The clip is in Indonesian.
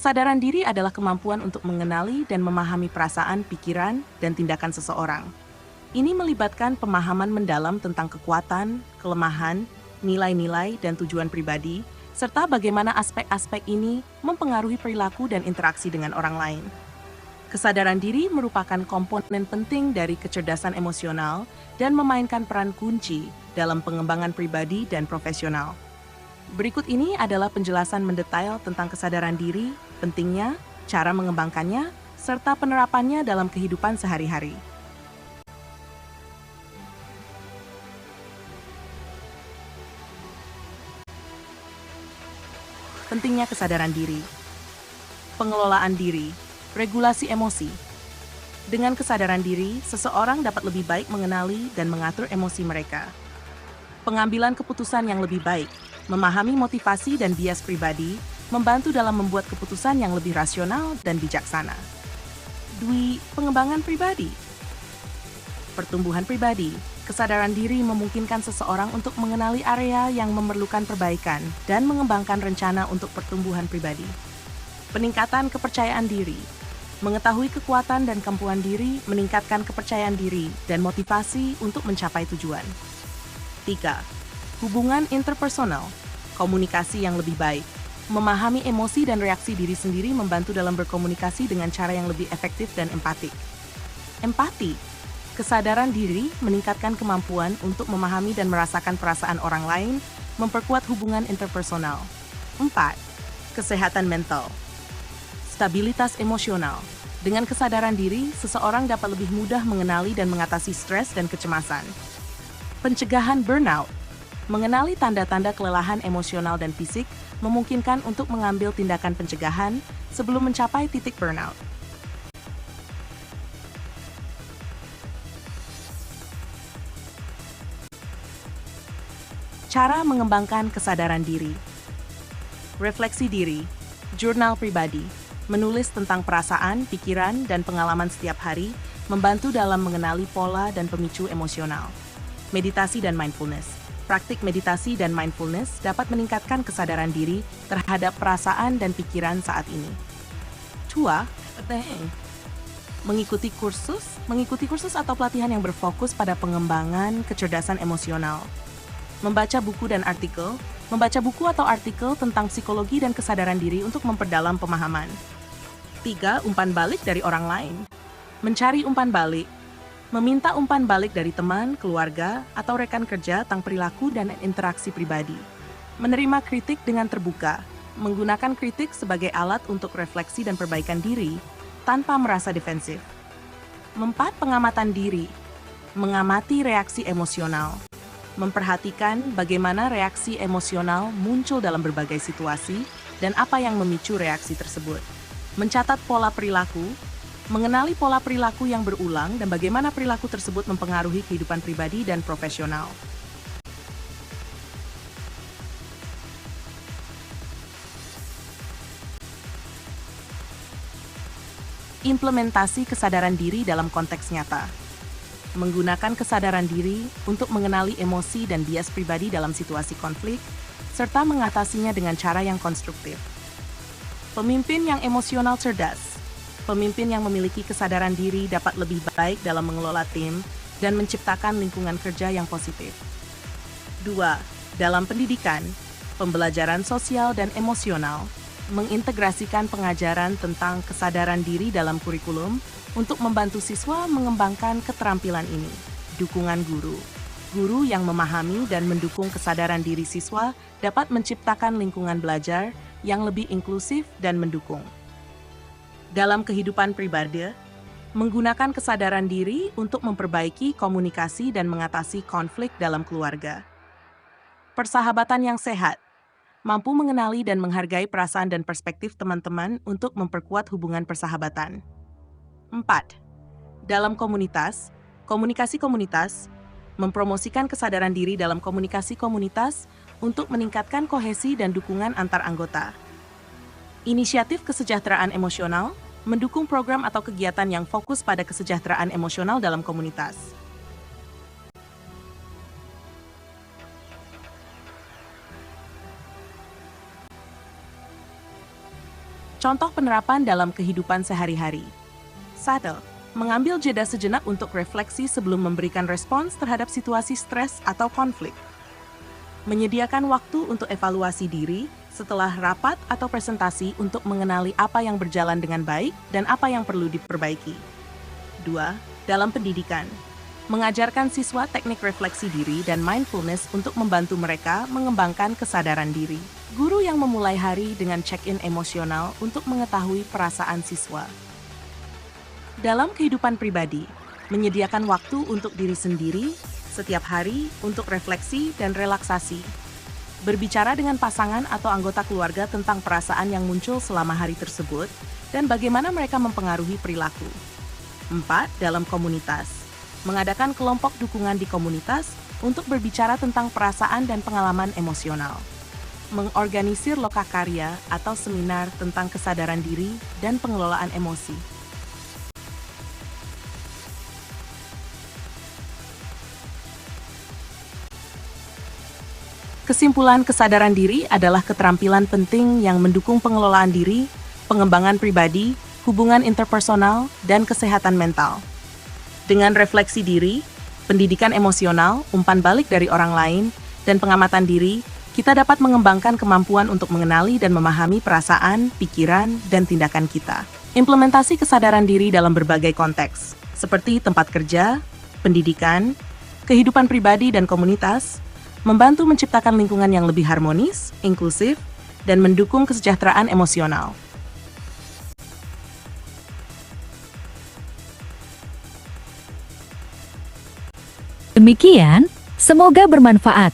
Kesadaran diri adalah kemampuan untuk mengenali dan memahami perasaan, pikiran, dan tindakan seseorang. Ini melibatkan pemahaman mendalam tentang kekuatan, kelemahan, nilai-nilai, dan tujuan pribadi, serta bagaimana aspek-aspek ini mempengaruhi perilaku dan interaksi dengan orang lain. Kesadaran diri merupakan komponen penting dari kecerdasan emosional dan memainkan peran kunci dalam pengembangan pribadi dan profesional. Berikut ini adalah penjelasan mendetail tentang kesadaran diri, pentingnya, cara mengembangkannya, serta penerapannya dalam kehidupan sehari-hari. Pentingnya kesadaran diri. Pengelolaan diri, regulasi emosi. Dengan kesadaran diri, seseorang dapat lebih baik mengenali dan mengatur emosi mereka. Pengambilan keputusan yang lebih baik, memahami motivasi dan bias pribadi, membantu dalam membuat keputusan yang lebih rasional dan bijaksana. Pengembangan pribadi. Pertumbuhan pribadi. Kesadaran diri memungkinkan seseorang untuk mengenali area yang memerlukan perbaikan dan mengembangkan rencana untuk pertumbuhan pribadi. Peningkatan kepercayaan diri. Mengetahui kekuatan dan kemampuan diri meningkatkan kepercayaan diri dan motivasi untuk mencapai tujuan. 3. Hubungan interpersonal. Komunikasi yang lebih baik. Memahami emosi dan reaksi diri sendiri membantu dalam berkomunikasi dengan cara yang lebih efektif dan empatik. Empati. Kesadaran diri meningkatkan kemampuan untuk memahami dan merasakan perasaan orang lain, memperkuat hubungan interpersonal. 4. Kesehatan mental. Stabilitas emosional. Dengan kesadaran diri, seseorang dapat lebih mudah mengenali dan mengatasi stres dan kecemasan. Pencegahan burnout. Mengenali tanda-tanda kelelahan emosional dan fisik memungkinkan untuk mengambil tindakan pencegahan sebelum mencapai titik burnout. Cara mengembangkan kesadaran diri. Refleksi diri, jurnal pribadi, menulis tentang perasaan, pikiran, dan pengalaman setiap hari, membantu dalam mengenali pola dan pemicu emosional. Meditasi dan mindfulness. Praktik meditasi dan mindfulness dapat meningkatkan kesadaran diri terhadap perasaan dan pikiran saat ini. 2. Mengikuti kursus atau pelatihan yang berfokus pada pengembangan kecerdasan emosional. Membaca buku atau artikel tentang psikologi dan kesadaran diri untuk memperdalam pemahaman. 3. Umpan balik dari orang lain. Mencari umpan balik. Meminta umpan balik dari teman, keluarga, atau rekan kerja tentang perilaku dan interaksi pribadi. Menerima kritik dengan terbuka. Menggunakan kritik sebagai alat untuk refleksi dan perbaikan diri tanpa merasa defensif. 4. Pengamatan diri. Mengamati reaksi emosional. Memperhatikan bagaimana reaksi emosional muncul dalam berbagai situasi dan apa yang memicu reaksi tersebut. Mencatat pola perilaku, mengenali pola perilaku yang berulang dan bagaimana perilaku tersebut mempengaruhi kehidupan pribadi dan profesional. Implementasi kesadaran diri dalam konteks nyata. Menggunakan kesadaran diri untuk mengenali emosi dan bias pribadi dalam situasi konflik, serta mengatasinya dengan cara yang konstruktif. Pemimpin yang emosional cerdas. Pemimpin yang memiliki kesadaran diri dapat lebih baik dalam mengelola tim dan menciptakan lingkungan kerja yang positif. 2. Dalam pendidikan, pembelajaran sosial dan emosional, mengintegrasikan pengajaran tentang kesadaran diri dalam kurikulum untuk membantu siswa mengembangkan keterampilan ini. Dukungan guru. Guru yang memahami dan mendukung kesadaran diri siswa dapat menciptakan lingkungan belajar yang lebih inklusif dan mendukung. Dalam kehidupan pribadi, menggunakan kesadaran diri untuk memperbaiki komunikasi dan mengatasi konflik dalam keluarga. Persahabatan yang sehat. Mampu mengenali dan menghargai perasaan dan perspektif teman-teman untuk memperkuat hubungan persahabatan. 4. Dalam komunitas, komunikasi komunitas, mempromosikan kesadaran diri dalam komunikasi komunitas untuk meningkatkan kohesi dan dukungan antar anggota. Inisiatif kesejahteraan emosional, mendukung program atau kegiatan yang fokus pada kesejahteraan emosional dalam komunitas. Contoh penerapan dalam kehidupan sehari-hari. 1. Mengambil jeda sejenak untuk refleksi sebelum memberikan respons terhadap situasi stres atau konflik. Menyediakan waktu untuk evaluasi diri setelah rapat atau presentasi untuk mengenali apa yang berjalan dengan baik dan apa yang perlu diperbaiki. 2. Dalam pendidikan, mengajarkan siswa teknik refleksi diri dan mindfulness untuk membantu mereka mengembangkan kesadaran diri. Guru yang memulai hari dengan check-in emosional untuk mengetahui perasaan siswa. Dalam kehidupan pribadi, menyediakan waktu untuk diri sendiri setiap hari untuk refleksi dan relaksasi. Berbicara dengan pasangan atau anggota keluarga tentang perasaan yang muncul selama hari tersebut dan bagaimana mereka mempengaruhi perilaku. 4. Dalam komunitas, mengadakan kelompok dukungan di komunitas untuk berbicara tentang perasaan dan pengalaman emosional. Mengorganisir lokakarya atau seminar tentang kesadaran diri dan pengelolaan emosi. Kesimpulan, kesadaran diri adalah keterampilan penting yang mendukung pengelolaan diri, pengembangan pribadi, hubungan interpersonal, dan kesehatan mental. Dengan refleksi diri, pendidikan emosional, umpan balik dari orang lain, dan pengamatan diri, kita dapat mengembangkan kemampuan untuk mengenali dan memahami perasaan, pikiran, dan tindakan kita. Implementasi kesadaran diri dalam berbagai konteks, seperti tempat kerja, pendidikan, kehidupan pribadi dan komunitas, membantu menciptakan lingkungan yang lebih harmonis, inklusif, dan mendukung kesejahteraan emosional. Demikian, semoga bermanfaat.